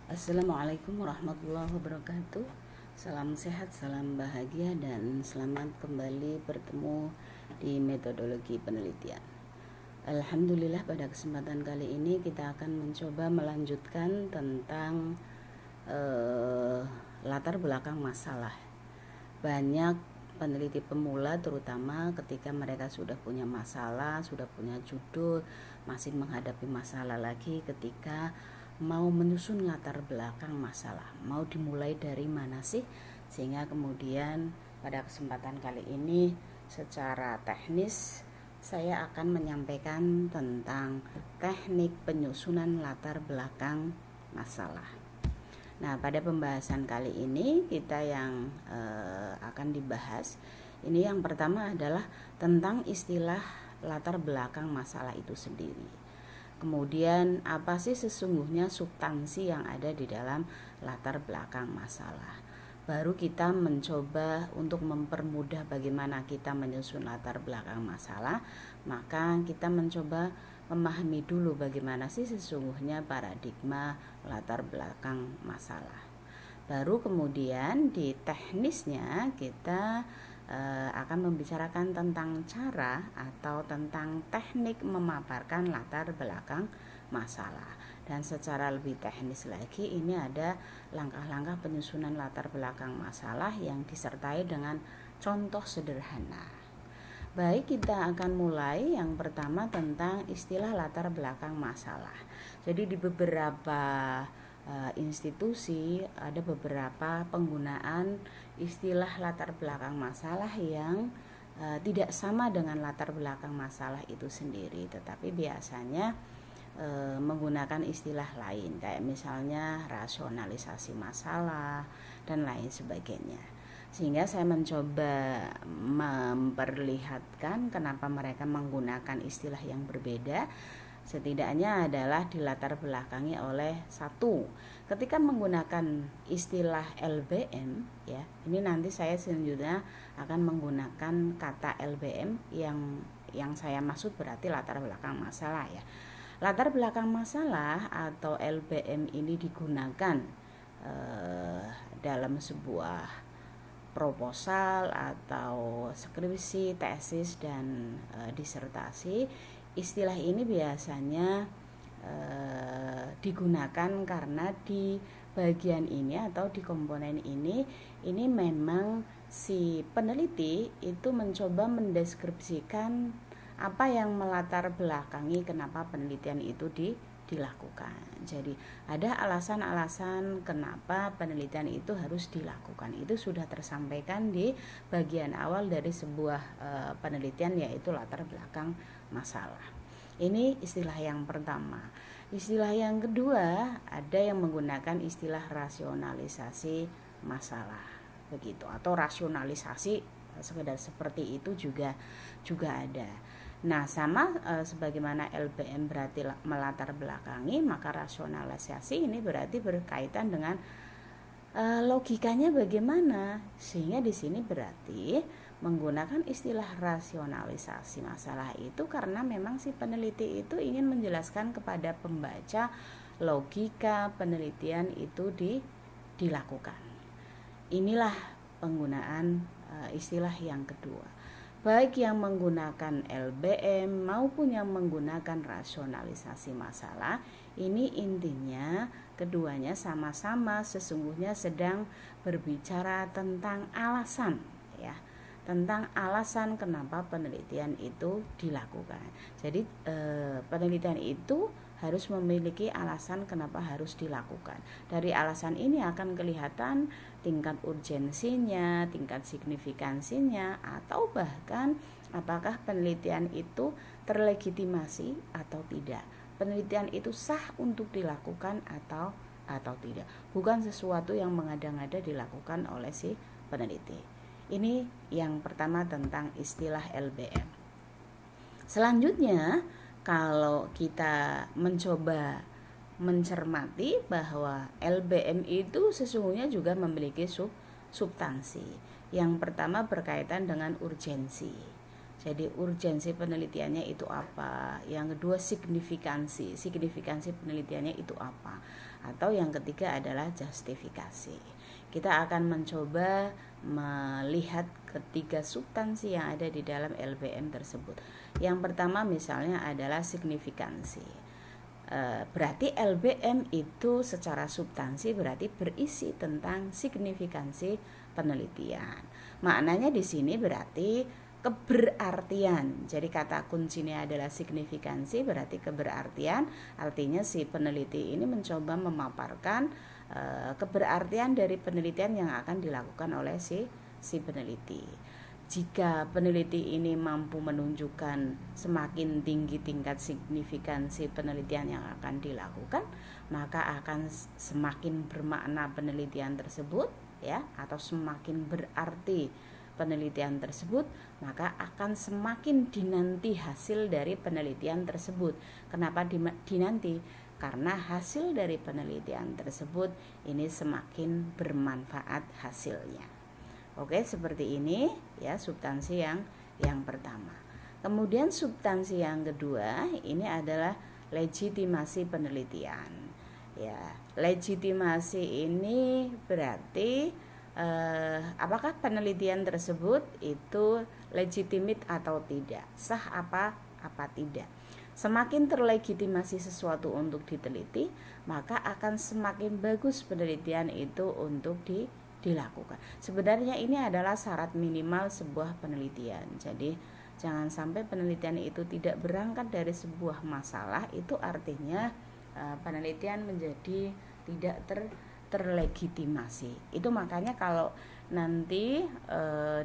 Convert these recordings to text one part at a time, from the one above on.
Assalamualaikum warahmatullahi wabarakatuh. Salam sehat, salam bahagia, dan selamat kembali bertemu di metodologi penelitian. Alhamdulillah, pada kesempatan kali ini kita akan mencoba melanjutkan tentang latar belakang masalah. Banyak peneliti pemula, terutama ketika mereka sudah punya masalah, sudah punya judul, masih menghadapi masalah lagi ketika mau menyusun latar belakang masalah, mau dimulai dari mana sih, sehingga kemudian pada kesempatan kali ini secara teknis saya akan menyampaikan tentang teknik penyusunan latar belakang masalah. Nah, pada pembahasan kali ini kita yang akan dibahas ini yang pertama adalah tentang istilah latar belakang masalah itu sendiri. Kemudian apa sih sesungguhnya substansi yang ada di dalam latar belakang masalah. Baru kita mencoba untuk mempermudah bagaimana kita menyusun latar belakang masalah, maka kita mencoba memahami dulu bagaimana sih sesungguhnya paradigma latar belakang masalah. Baru kemudian di teknisnya kita akan membicarakan tentang cara atau tentang teknik memaparkan latar belakang masalah. Dan secara lebih teknis lagi, ini ada langkah-langkah penyusunan latar belakang masalah yang disertai dengan contoh sederhana. Baik, kita akan mulai yang pertama tentang istilah latar belakang masalah. Jadi di beberapa institusi ada beberapa penggunaan istilah latar belakang masalah yang tidak sama dengan latar belakang masalah itu sendiri, tetapi biasanya menggunakan istilah lain, kayak misalnya rasionalisasi masalah dan lain sebagainya. Sehingga saya mencoba memperlihatkan kenapa mereka menggunakan istilah yang berbeda. Setidaknya adalah dilatar belakangi oleh satu, ketika menggunakan istilah LBM, ya, ini nanti saya selanjutnya akan menggunakan kata LBM yang saya maksud berarti latar belakang masalah, ya. Latar belakang masalah atau LBM ini digunakan dalam sebuah proposal atau skripsi, tesis, dan disertasi. Istilah ini biasanya digunakan karena di bagian ini atau di komponen ini memang si peneliti itu mencoba mendeskripsikan apa yang melatar belakangi kenapa penelitian itu dilakukan. Jadi ada alasan-alasan kenapa penelitian itu harus dilakukan. Itu sudah tersampaikan di bagian awal dari sebuah penelitian, yaitu latar belakang masalah. Ini istilah yang pertama. Istilah yang kedua, ada yang menggunakan istilah rasionalisasi masalah, begitu, atau rasionalisasi sekedar seperti itu juga ada. Nah, sama sebagaimana LBM berarti melatar belakangi, maka rasionalisasi ini berarti berkaitan dengan logikanya bagaimana, sehingga di sini berarti menggunakan istilah rasionalisasi masalah itu karena memang si peneliti itu ingin menjelaskan kepada pembaca logika penelitian itu dilakukan. Inilah penggunaan istilah yang kedua. Baik yang menggunakan LBM maupun yang menggunakan rasionalisasi masalah, ini intinya keduanya sama-sama sesungguhnya sedang berbicara tentang alasan, ya, tentang alasan kenapa penelitian itu dilakukan. Jadi penelitian itu harus memiliki alasan kenapa harus dilakukan. Dari alasan ini akan kelihatan tingkat urgensinya, tingkat signifikansinya, atau bahkan apakah penelitian itu terlegitimasi atau tidak. Penelitian itu sah untuk dilakukan atau tidak. Bukan sesuatu yang mengada-ngada dilakukan oleh si peneliti. Ini yang pertama tentang istilah LBM. Selanjutnya, kalau kita mencoba mencermati bahwa LBM itu sesungguhnya juga memiliki substansi. Yang pertama berkaitan dengan urgensi. Jadi urgensi penelitiannya itu apa? Yang kedua signifikansi penelitiannya itu apa? Atau yang ketiga adalah justifikasi. Kita akan mencoba melihat ketiga substansi yang ada di dalam LBM tersebut. Yang pertama misalnya adalah signifikansi. Berarti LBM itu secara substansi berarti berisi tentang signifikansi penelitian. Maknanya di sini berarti keberartian. Jadi kata kuncinya adalah signifikansi, berarti keberartian. Artinya si peneliti ini mencoba memaparkan keberartian dari penelitian yang akan dilakukan oleh si peneliti. Jika peneliti ini mampu menunjukkan semakin tinggi tingkat signifikansi penelitian yang akan dilakukan, maka akan semakin bermakna penelitian tersebut, ya, atau semakin berarti penelitian tersebut, maka akan semakin dinanti hasil dari penelitian tersebut. Kenapa dinanti? Karena hasil dari penelitian tersebut ini semakin bermanfaat hasilnya. Oke, seperti ini ya substansi yang pertama. Kemudian substansi yang kedua ini adalah legitimasi penelitian. Ya, legitimasi ini berarti apakah penelitian tersebut itu legitimate atau tidak, sah apa tidak. Semakin terlegitimasi sesuatu untuk diteliti, maka akan semakin bagus penelitian itu untuk dilakukan. Sebenarnya ini adalah syarat minimal sebuah penelitian. Jadi jangan sampai penelitian itu tidak berangkat dari sebuah masalah, itu artinya penelitian menjadi tidak terlegitimasi. Itu makanya kalau nanti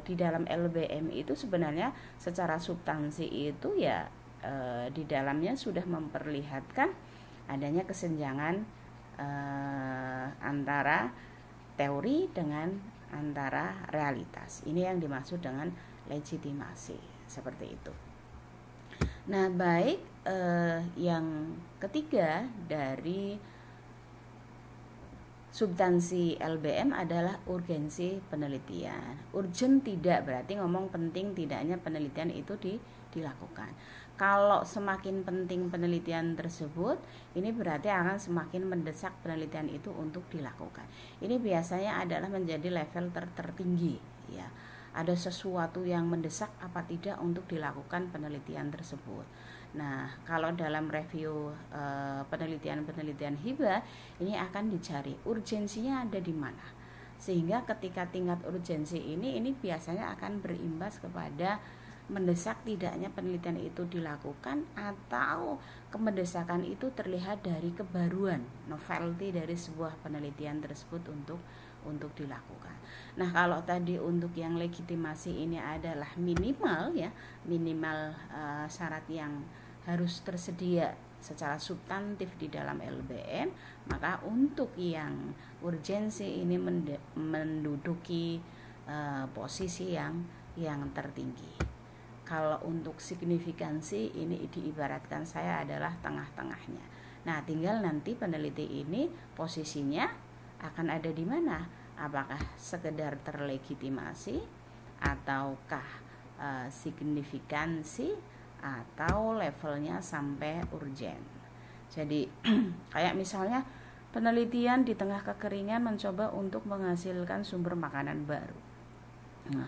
di dalam LBM itu sebenarnya secara substansi itu ya di dalamnya sudah memperlihatkan adanya kesenjangan antara teori dengan antara realitas. Ini yang dimaksud dengan legitimasi, seperti itu. Nah, baik, yang ketiga dari substansi LBM adalah urgensi penelitian. Urgent tidak berarti ngomong penting tidaknya penelitian itu dilakukan. Kalau semakin penting penelitian tersebut, ini berarti akan semakin mendesak penelitian itu untuk dilakukan. Ini biasanya adalah menjadi level tertinggi, ya. Ada sesuatu yang mendesak apa tidak untuk dilakukan penelitian tersebut. Nah, kalau dalam review penelitian hibah, ini akan dicari urgensinya ada di mana. Sehingga ketika tingkat urgensi ini biasanya akan berimbas kepada mendesak tidaknya penelitian itu dilakukan, atau kemendesakan itu terlihat dari kebaruan, novelty dari sebuah penelitian tersebut untuk dilakukan. Nah, kalau tadi untuk yang legitimasi ini adalah minimal, ya, minimal syarat yang harus tersedia secara substantif di dalam LBM, maka untuk yang urgensi ini menduduki posisi yang tertinggi. Kalau untuk signifikansi ini diibaratkan saya adalah tengah-tengahnya. Nah, tinggal nanti peneliti ini posisinya akan ada di mana? Apakah sekedar terlegitimasi, ataukah signifikansi, atau levelnya sampai urgen. Jadi kayak misalnya penelitian di tengah kekeringan mencoba untuk menghasilkan sumber makanan baru. Nah,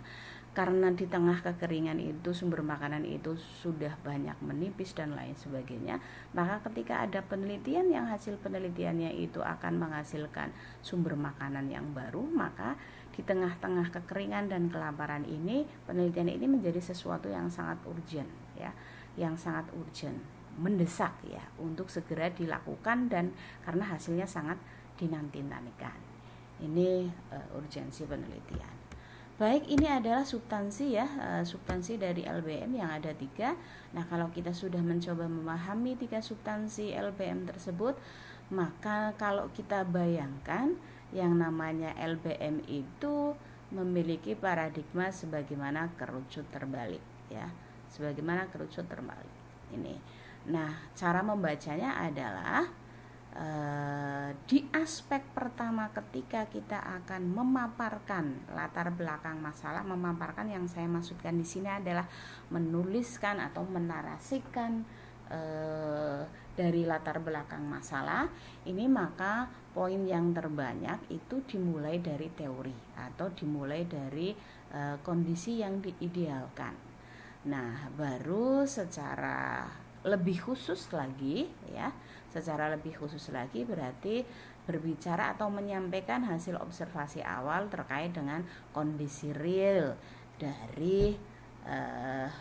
karena di tengah kekeringan itu sumber makanan itu sudah banyak menipis dan lain sebagainya, maka ketika ada penelitian yang hasil penelitiannya itu akan menghasilkan sumber makanan yang baru, maka di tengah-tengah kekeringan dan kelaparan ini, penelitian ini menjadi sesuatu yang sangat urgent, ya, yang sangat urgent, mendesak, ya, untuk segera dilakukan, dan karena hasilnya sangat dinanti-nantikan. Ini urgensi penelitian. Baik, ini adalah substansi, ya, substansi dari LBM yang ada 3. Nah, kalau kita sudah mencoba memahami 3 substansi LBM tersebut, maka kalau kita bayangkan yang namanya LBM itu memiliki paradigma sebagaimana kerucut terbalik, ya, sebagaimana kerucut terbalik ini. Nah, cara membacanya adalah di aspek pertama ketika kita akan memaparkan latar belakang masalah, memaparkan yang saya maksudkan di sini adalah menuliskan atau menarasikan dari latar belakang masalah ini, maka poin yang terbanyak itu dimulai dari teori atau dimulai dari kondisi yang diidealkan. Nah, baru secara lebih khusus lagi ya, secara lebih khusus lagi berarti berbicara atau menyampaikan hasil observasi awal terkait dengan kondisi real dari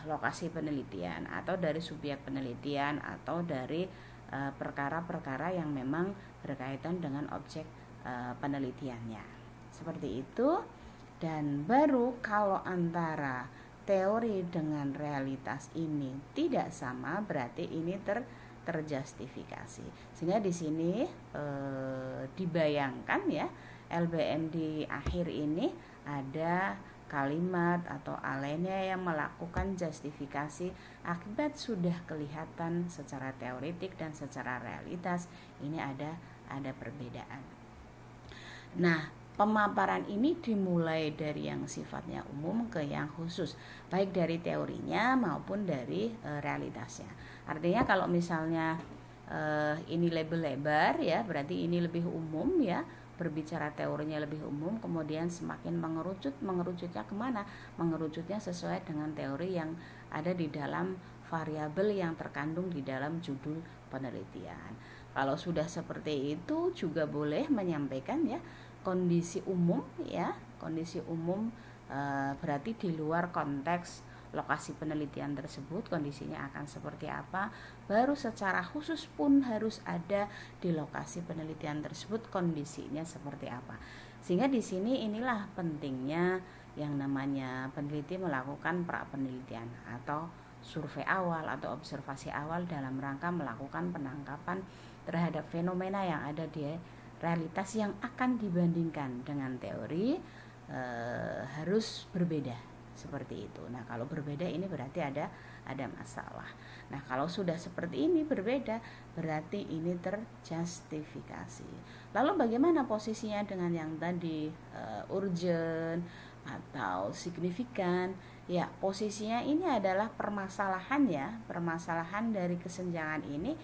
lokasi penelitian atau dari subjek penelitian atau dari perkara-perkara yang memang berkaitan dengan objek penelitiannya. Seperti itu. Dan baru kalau antara teori dengan realitas ini tidak sama, berarti ini terjustifikasi. Sehingga di sini dibayangkan ya, LBM di akhir ini ada kalimat atau alinea yang melakukan justifikasi akibat sudah kelihatan secara teoretik dan secara realitas ini ada perbedaan. Nah, pemaparan ini dimulai dari yang sifatnya umum ke yang khusus, baik dari teorinya maupun dari realitasnya. Artinya kalau misalnya ini label lebar ya, berarti ini lebih umum ya, berbicara teorinya lebih umum, kemudian semakin mengerucutnya kemana? Mengerucutnya sesuai dengan teori yang ada di dalam variabel yang terkandung di dalam judul penelitian. Kalau sudah seperti itu juga boleh menyampaikan ya kondisi umum ya, kondisi umum berarti di luar konteks lokasi penelitian tersebut kondisinya akan seperti apa. Baru secara khusus pun harus ada di lokasi penelitian tersebut kondisinya seperti apa. Sehingga di sini inilah pentingnya yang namanya peneliti melakukan pra penelitian atau survei awal atau observasi awal dalam rangka melakukan penangkapan terhadap fenomena yang ada di realitas yang akan dibandingkan dengan teori harus berbeda seperti itu. Nah, kalau berbeda ini berarti ada masalah. Nah, kalau sudah seperti ini berbeda berarti ini terjustifikasi. Lalu bagaimana posisinya dengan yang tadi urgent atau signifikan? Ya, posisinya ini adalah permasalahan ya, permasalahan dari kesenjangan ini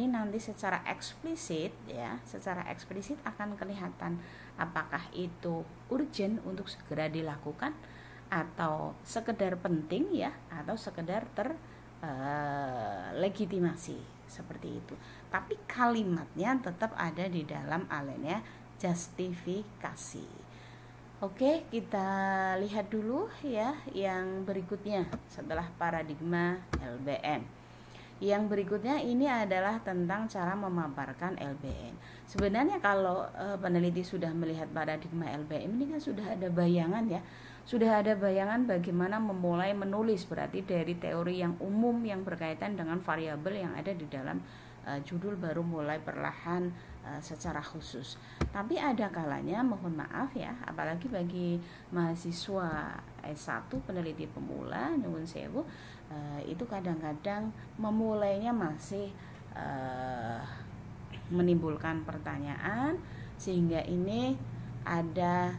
nanti secara eksplisit ya, secara eksplisit akan kelihatan apakah itu urgent untuk segera dilakukan atau sekedar penting ya, atau sekedar legitimasi seperti itu. Tapi kalimatnya tetap ada di dalam alinea justifikasi. Oke, kita lihat dulu ya yang berikutnya setelah paradigma LBM. Yang berikutnya ini adalah tentang cara memaparkan LBM. Sebenarnya kalau peneliti sudah melihat paradigma LBM ini kan sudah ada bayangan ya. Sudah ada bayangan bagaimana memulai menulis, berarti dari teori yang umum yang berkaitan dengan variabel yang ada di dalam judul baru mulai perlahan secara khusus. Tapi ada kalanya, mohon maaf ya, apalagi bagi mahasiswa S1 peneliti pemula nyuwun sewu, itu kadang-kadang memulainya masih menimbulkan pertanyaan, sehingga ini ada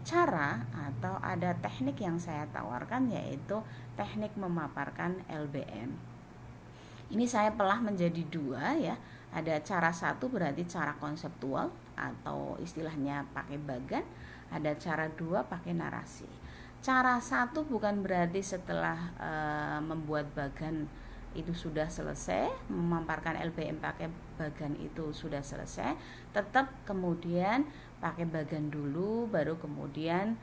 cara atau ada teknik yang saya tawarkan, yaitu teknik memaparkan LBM. Ini saya pelah menjadi dua ya. Ada cara satu berarti cara konseptual atau istilahnya pakai bagan. Ada cara dua pakai narasi. Cara satu bukan berarti setelah membuat bagan itu sudah selesai, memaparkan LBM pakai bagan itu sudah selesai, tetap kemudian pakai bagan dulu, baru kemudian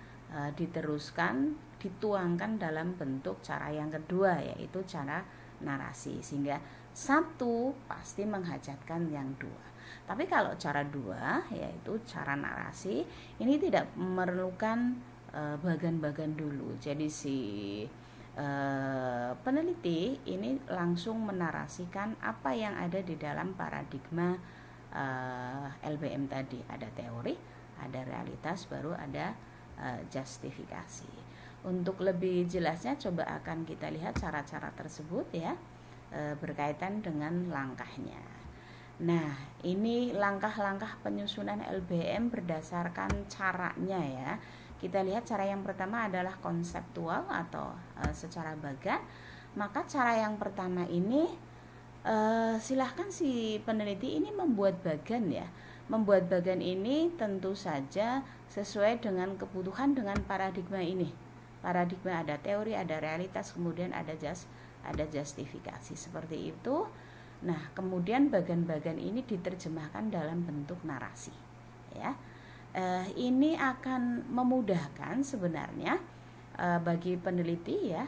diteruskan, dituangkan dalam bentuk cara yang kedua, yaitu cara narasi, sehingga satu pasti menghajatkan yang dua. Tapi kalau cara dua, yaitu cara narasi, ini tidak memerlukan bagan-bagan dulu. Jadi si peneliti ini langsung menarasikan apa yang ada di dalam paradigma LBM tadi. Ada teori, ada realitas, baru ada justifikasi. Untuk lebih jelasnya coba akan kita lihat cara-cara tersebut ya, berkaitan dengan langkahnya. Nah, ini langkah-langkah penyusunan LBM berdasarkan caranya ya. Kita lihat cara yang pertama adalah konseptual atau secara bagan. Maka cara yang pertama ini silahkan si peneliti ini membuat bagan ya. Membuat bagan ini tentu saja sesuai dengan kebutuhan dengan paradigma ini. Paradigma ada teori, ada realitas, kemudian ada justifikasi seperti itu. Nah, kemudian bagan-bagan ini diterjemahkan dalam bentuk narasi, ya. Ini akan memudahkan sebenarnya bagi peneliti ya.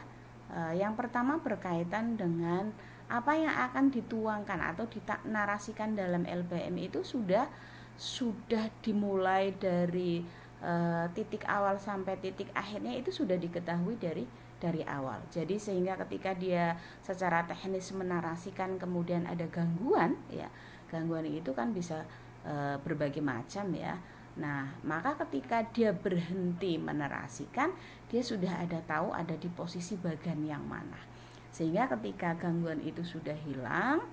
Yang pertama berkaitan dengan apa yang akan dituangkan atau dinarasikan dalam LBM itu sudah dimulai dari titik awal sampai titik akhirnya itu sudah diketahui dari awal. Jadi sehingga ketika dia secara teknis menarasikan kemudian ada gangguan ya, gangguan itu kan bisa berbagai macam ya. Nah, maka ketika dia berhenti menarasikan, dia sudah tahu ada di posisi bagian yang mana. Sehingga ketika gangguan itu sudah hilang,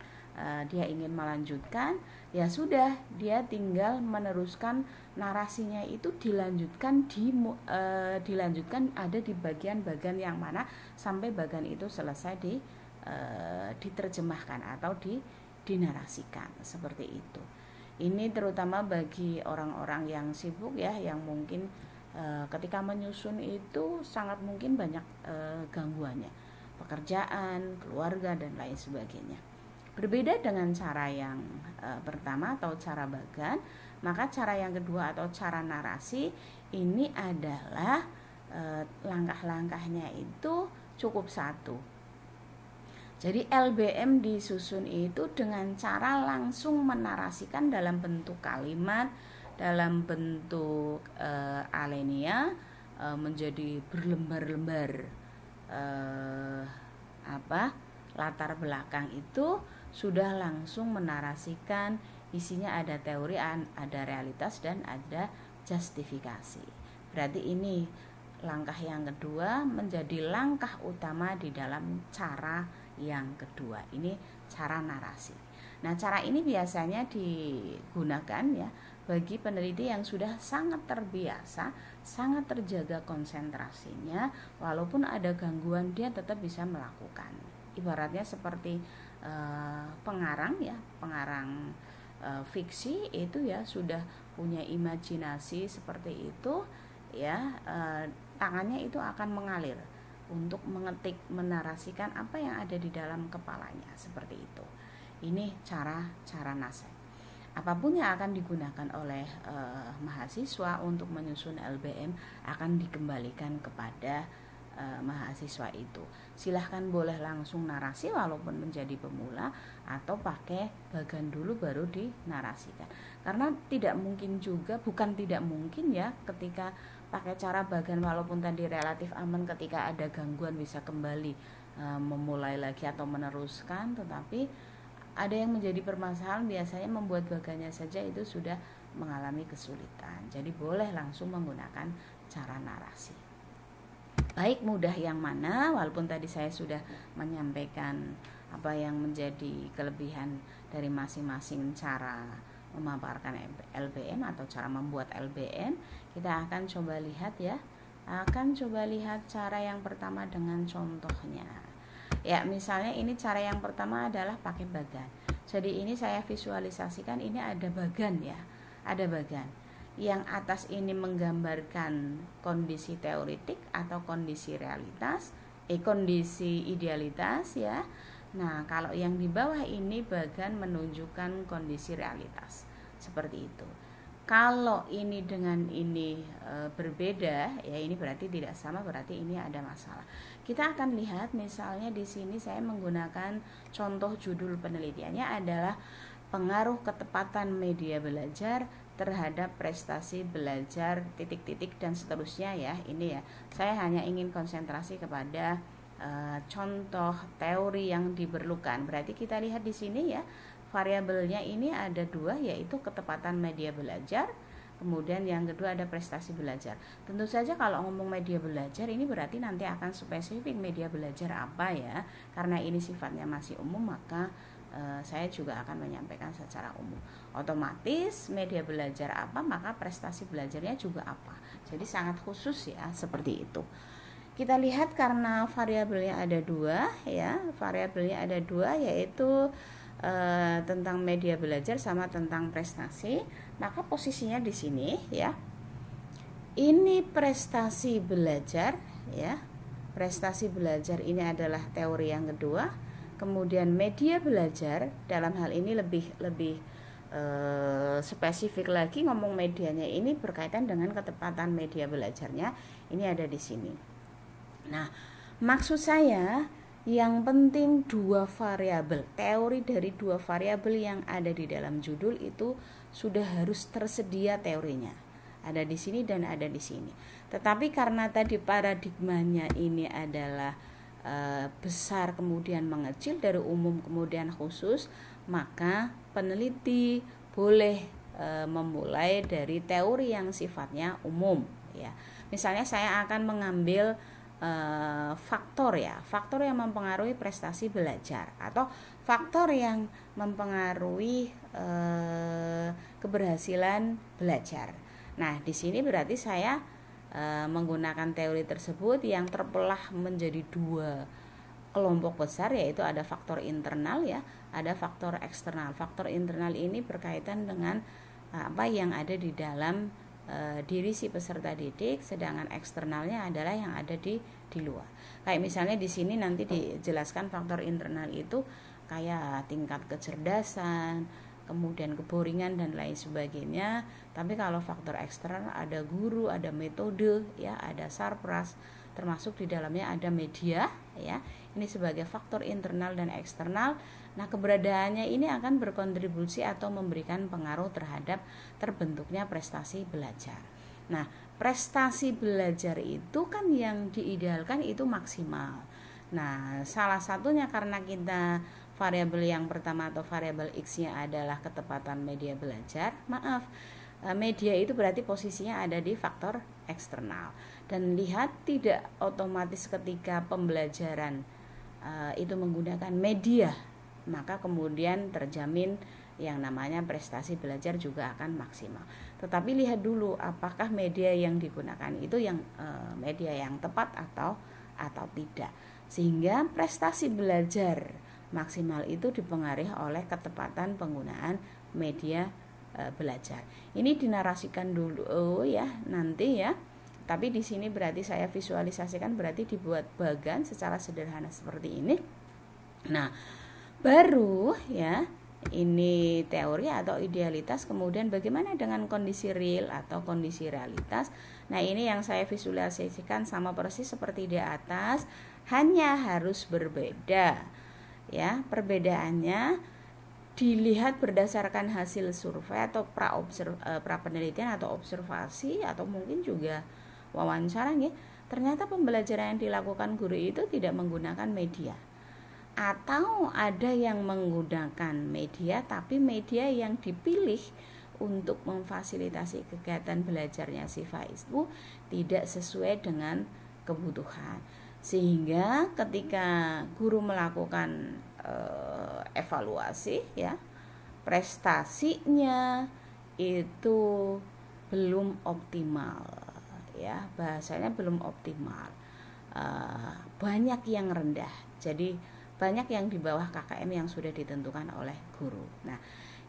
dia ingin melanjutkan, ya sudah, dia tinggal meneruskan narasinya itu dilanjutkan ada di bagian-bagian yang mana sampai bagian itu selesai diterjemahkan atau dinarasikan seperti itu. Ini terutama bagi orang-orang yang sibuk ya, yang mungkin ketika menyusun itu sangat mungkin banyak gangguannya, pekerjaan, keluarga dan lain sebagainya. Berbeda dengan cara yang pertama atau cara bagan, maka cara yang kedua atau cara narasi ini adalah langkah-langkahnya itu cukup satu. Jadi LBM disusun itu dengan cara langsung menarasikan dalam bentuk kalimat, dalam bentuk alinea, menjadi berlembar-lembar latar belakang itu sudah langsung menarasikan isinya, ada teori, ada realitas dan ada justifikasi. Berarti ini langkah yang kedua menjadi langkah utama di dalam cara yang kedua. Ini cara narasi. Nah, cara ini biasanya digunakan ya bagi peneliti yang sudah sangat terbiasa, sangat terjaga konsentrasinya, walaupun ada gangguan dia tetap bisa melakukan. Ibaratnya seperti pengarang ya, pengarang fiksi itu ya sudah punya imajinasi seperti itu ya, tangannya itu akan mengalir untuk mengetik, menarasikan apa yang ada di dalam kepalanya seperti itu. Ini cara nasehat. Apapun yang akan digunakan oleh mahasiswa untuk menyusun LBM akan dikembalikan kepada mahasiswa itu. Silahkan boleh langsung narasi walaupun menjadi pemula, atau pakai bagan dulu baru dinarasikan. Karena tidak mungkin juga, bukan tidak mungkin ya, ketika pakai cara bagan walaupun tadi relatif aman, ketika ada gangguan bisa kembali memulai lagi atau meneruskan. Tetapi ada yang menjadi permasalahan, biasanya membuat bagannya saja itu sudah mengalami kesulitan. Jadi boleh langsung menggunakan cara narasi. Baik, mudah yang mana, walaupun tadi saya sudah menyampaikan apa yang menjadi kelebihan dari masing-masing cara memaparkan LBM atau cara membuat LBM. Kita akan coba lihat ya. Akan coba lihat cara yang pertama dengan contohnya. Ya, misalnya ini cara yang pertama adalah pakai bagan. Jadi ini saya visualisasikan, ini ada bagan ya. Ada bagan. Yang atas ini menggambarkan kondisi teoritik atau kondisi realitas, kondisi idealitas ya. Nah, kalau yang di bawah ini bagan menunjukkan kondisi realitas. Seperti itu. Kalau ini dengan ini berbeda, ya ini berarti tidak sama, berarti ini ada masalah. Kita akan lihat misalnya di sini saya menggunakan contoh judul penelitiannya adalah pengaruh ketepatan media belajar terhadap prestasi belajar titik-titik dan seterusnya ya. Ini ya. Saya hanya ingin konsentrasi kepada contoh teori yang diperlukan. Berarti kita lihat di sini ya, variabelnya ini ada dua, yaitu ketepatan media belajar, kemudian yang kedua ada prestasi belajar. Tentu saja kalau ngomong media belajar ini berarti nanti akan spesifik media belajar apa ya, karena ini sifatnya masih umum, maka saya juga akan menyampaikan secara umum. Otomatis media belajar apa, maka prestasi belajarnya juga apa. Jadi sangat khusus ya, seperti itu. Kita lihat karena variabelnya ada dua ya, variabelnya ada dua, yaitu tentang media belajar sama tentang prestasi, maka posisinya di sini ya. Ini prestasi belajar ya. Prestasi belajar ini adalah teori yang kedua. Kemudian media belajar, dalam hal ini lebih spesifik lagi ngomong medianya ini berkaitan dengan ketepatan media belajarnya. Ini ada di sini. Nah, maksud saya yang penting dua variabel, teori dari dua variabel yang ada di dalam judul itu sudah harus tersedia teorinya. Ada di sini dan ada di sini. Tetapi karena tadi paradigmanya ini adalah besar kemudian mengecil, dari umum kemudian khusus, maka peneliti boleh memulai dari teori yang sifatnya umum ya. Misalnya saya akan mengambil faktor ya, faktor yang mempengaruhi prestasi belajar atau faktor yang mempengaruhi keberhasilan belajar. Nah, di sini berarti saya menggunakan teori tersebut yang terbelah menjadi dua kelompok besar, yaitu ada faktor internal ya, ada faktor eksternal. Faktor internal ini berkaitan dengan apa yang ada di dalam diri si peserta didik, sedangkan eksternalnya adalah yang ada di luar. Kayak misalnya di sini nanti dijelaskan faktor internal itu kayak tingkat kecerdasan, kemudian keboringan dan lain sebagainya. Tapi kalau faktor eksternal ada guru, ada metode ya, ada sarpras, termasuk di dalamnya ada media ya. Ini sebagai faktor internal dan eksternal. Nah, keberadaannya ini akan berkontribusi atau memberikan pengaruh terhadap terbentuknya prestasi belajar. Nah, prestasi belajar itu kan yang diidealkan itu maksimal. Nah, salah satunya karena kita variabel yang pertama atau variabel X-nya adalah ketepatan media belajar. Maaf, media itu berarti posisinya ada di faktor eksternal. Dan lihat, tidak otomatis ketika pembelajaran itu menggunakan media, maka kemudian terjamin yang namanya prestasi belajar juga akan maksimal. Tetapi lihat dulu apakah media yang digunakan itu yang media yang tepat atau tidak. Sehingga prestasi belajar maksimal itu dipengaruhi oleh ketepatan penggunaan media belajar. Ini dinarasikan dulu ya nanti ya. Tapi di sini berarti saya visualisasikan, berarti dibuat bagan secara sederhana seperti ini. Nah, baru ya, ini teori atau idealitas, kemudian bagaimana dengan kondisi real atau kondisi realitas. Nah, ini yang saya visualisasikan sama persis seperti di atas, hanya harus berbeda. Ya, perbedaannya dilihat berdasarkan hasil survei atau pra penelitian atau observasi atau mungkin juga wawancara ya. Ternyata pembelajaran yang dilakukan guru itu tidak menggunakan media. Atau ada yang menggunakan media, tapi media yang dipilih untuk memfasilitasi kegiatan belajarnya si Faiz itu tidak sesuai dengan kebutuhan. Sehingga ketika guru melakukan evaluasi ya, prestasinya itu belum optimal ya, bahasanya belum optimal, banyak yang rendah, jadi banyak yang di bawah KKM yang sudah ditentukan oleh guru. Nah,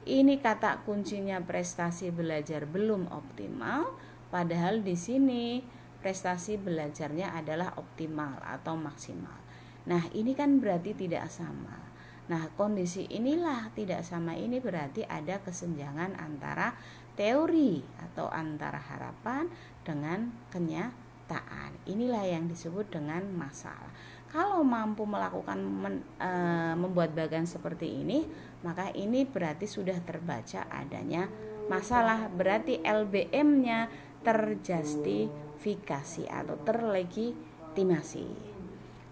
ini kata kuncinya prestasi belajar belum optimal, padahal di sini prestasi belajarnya adalah optimal atau maksimal. Nah, ini kan berarti tidak sama. Nah, kondisi inilah tidak sama ini berarti ada kesenjangan antara teori atau antara harapan dengan kenyataan. Inilah yang disebut dengan masalah. Kalau mampu melakukan membuat bagan seperti ini, maka ini berarti sudah terbaca adanya masalah. Berarti LBM-nya terjustifikasi atau terlegitimasi.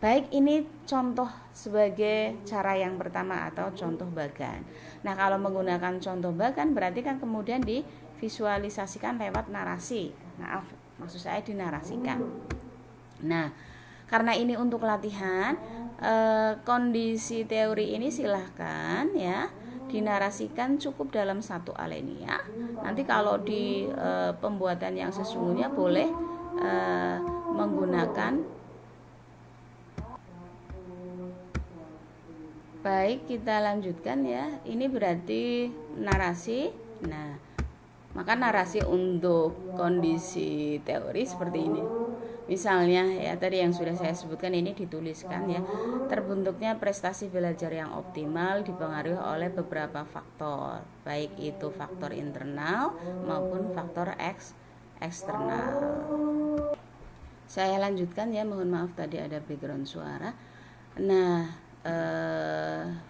Baik, ini contoh sebagai cara yang pertama atau contoh bagan. Nah, kalau menggunakan contoh bagan berarti kan kemudian divisualisasikan lewat narasi. Maaf, maksud saya dinarasikan. Nah, karena ini untuk latihan, kondisi teori ini silahkan ya dinarasikan cukup dalam satu alinea. Nanti kalau di pembuatan yang sesungguhnya boleh menggunakan. Baik, kita lanjutkan ya. Ini berarti narasi. Nah, maka narasi untuk kondisi teori seperti ini. Misalnya ya tadi yang sudah saya sebutkan ini dituliskan ya. Terbentuknya prestasi belajar yang optimal dipengaruhi oleh beberapa faktor, baik itu faktor internal maupun faktor eksternal. Saya lanjutkan ya, mohon maaf tadi ada background suara. Nah,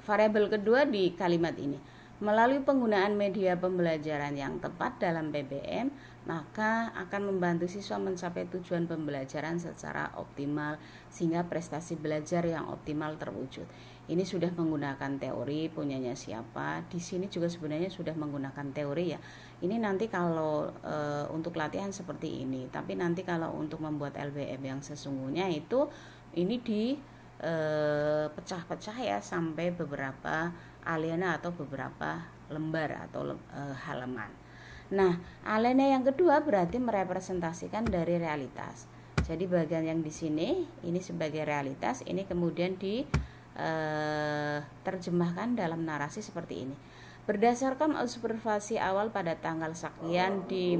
variabel kedua di kalimat ini, melalui penggunaan media pembelajaran yang tepat dalam PBM, maka akan membantu siswa mencapai tujuan pembelajaran secara optimal sehingga prestasi belajar yang optimal terwujud. Ini sudah menggunakan teori punyanya siapa. Di sini juga sebenarnya sudah menggunakan teori ya. Ini nanti kalau untuk latihan seperti ini, tapi nanti kalau untuk membuat LBM yang sesungguhnya itu ini di pecah-pecah ya sampai beberapa alinea atau beberapa lembar atau halaman. Nah, alinea yang kedua berarti merepresentasikan dari realitas. Jadi bagian yang di sini ini sebagai realitas, ini kemudian diterjemahkan dalam narasi seperti ini. Berdasarkan observasi awal pada tanggal sekian di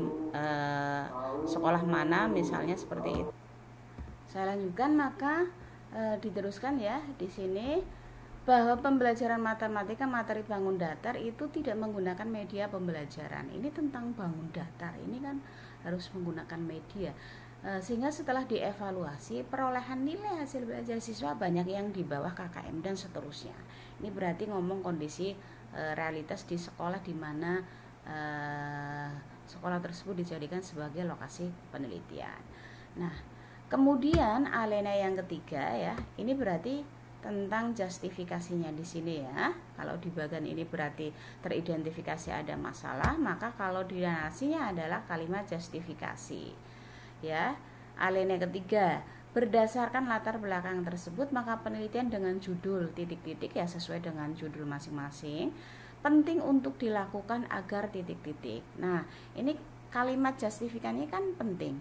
sekolah mana, misalnya seperti itu. Saya lanjutkan, maka diteruskan ya di sini bahwa pembelajaran matematika materi bangun datar itu tidak menggunakan media pembelajaran. Ini tentang bangun datar, ini kan harus menggunakan media. Sehingga setelah dievaluasi perolehan nilai hasil belajar siswa banyak yang di bawah KKM dan seterusnya. Ini berarti ngomong kondisi realitas di sekolah di mana sekolah tersebut dijadikan sebagai lokasi penelitian. Nah, kemudian alinea yang ketiga ya, ini berarti tentang justifikasinya di sini ya. Kalau di bagian ini berarti teridentifikasi ada masalah, maka kalau di narasinya adalah kalimat justifikasi. Ya, alinea ketiga, berdasarkan latar belakang tersebut maka penelitian dengan judul titik-titik ya sesuai dengan judul masing-masing penting untuk dilakukan agar titik-titik. Nah, ini kalimat justifikasinya kan penting.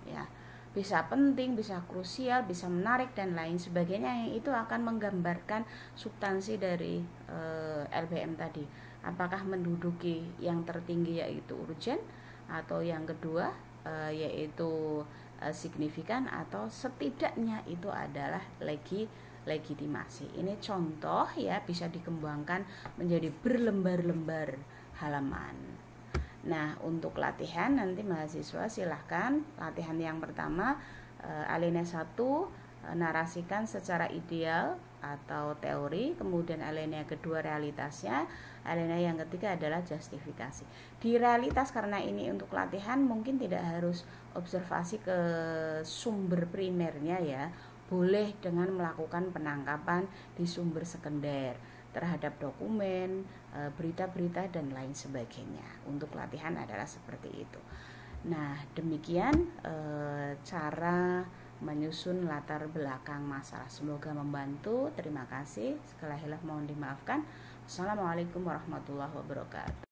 Ya. Bisa penting, bisa krusial, bisa menarik dan lain sebagainya, yang itu akan menggambarkan substansi dari LBM tadi. Apakah menduduki yang tertinggi yaitu urgent, atau yang kedua yaitu signifikan, atau setidaknya itu adalah legitimasi. Ini contoh ya, bisa dikembangkan menjadi berlembar-lembar halaman. Nah, untuk latihan nanti mahasiswa silahkan latihan yang pertama alinea 1 narasikan secara ideal atau teori, kemudian alinea kedua realitasnya, alinea yang ketiga adalah justifikasi. Di realitas karena ini untuk latihan mungkin tidak harus observasi ke sumber primernya ya, boleh dengan melakukan penangkapan di sumber sekunder terhadap dokumen, berita-berita dan lain sebagainya. Untuk latihan adalah seperti itu. Nah, demikian cara menyusun latar belakang masalah. Semoga membantu. Terima kasih. Sekali lagi mohon dimaafkan. Assalamualaikum warahmatullahi wabarakatuh.